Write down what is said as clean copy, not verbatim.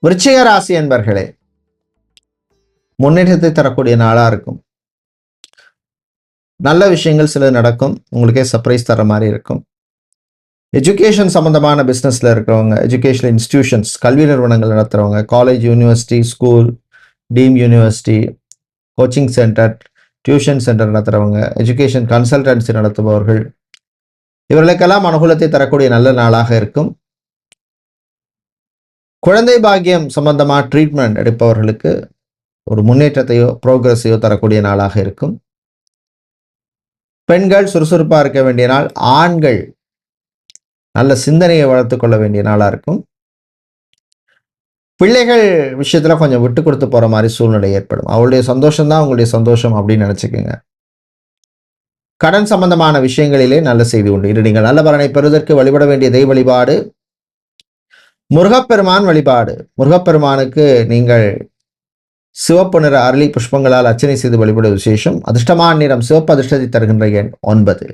விருச்சிக ராசி என்பர்களே, முன்னேற்றத்தை தரக்கூடிய நாளா இருக்கும். நல்ல விஷயங்கள் சில நடக்கும், உங்களுக்கே சர்ப்ரைஸ் தர மாதிரி இருக்கும். எஜுகேஷன் சம்பந்தமான பிஸ்னஸில் இருக்கிறவங்க, எஜுகேஷனல் இன்ஸ்டிடியூஷன்ஸ், கல்வி நிறுவனங்கள் நடத்துகிறவங்க, college, university, school, deemed university, coaching centre, tuition centre நடத்துகிறவங்க, எஜுகேஷன் கன்சல்டன்சி நடத்துபவர்கள், இவர்களுக்கெல்லாம் அனுகூலத்தை தரக்கூடிய நல்ல நாளாக இருக்கும். குழந்தை பாக்கியம் சம்பந்தமாக ட்ரீட்மெண்ட் எடுப்பவர்களுக்கு ஒரு முன்னேற்றத்தையோ ப்ரோக்ரஸையோ தரக்கூடிய நாளாக இருக்கும். பெண்கள் சுறுசுறுப்பாக இருக்க வேண்டிய நாள். ஆண்கள் நல்ல சிந்தனையை வளர்த்து கொள்ள வேண்டிய நாளாக இருக்கும். பிள்ளைகள் விஷயத்தில் கொஞ்சம் விட்டு கொடுத்து போகிற மாதிரி சூழ்நிலை ஏற்படும். அவளுடைய சந்தோஷம் தான் உங்களுடைய சந்தோஷம் அப்படின்னு நினச்சிக்கோங்க. கடன் சம்பந்தமான விஷயங்களிலே நல்ல செய்தி உண்டு. இது நீங்கள் நல்ல பலனை பெறுவதற்கு வழிபட வேண்டிய தெய்வ வழிபாடு முருகப்பெருமான் வழிபாடு. முருகப்பெருமானுக்கு நீங்கள் சிவப்பு நிற அரளி புஷ்பங்களால் அர்ச்சனை செய்து வழிபடுவது விசேஷம். அதிர்ஷ்டமான நிறம் சிவப்பு, அதிர்ஷ்டத்தை தருகின்ற எண் 9.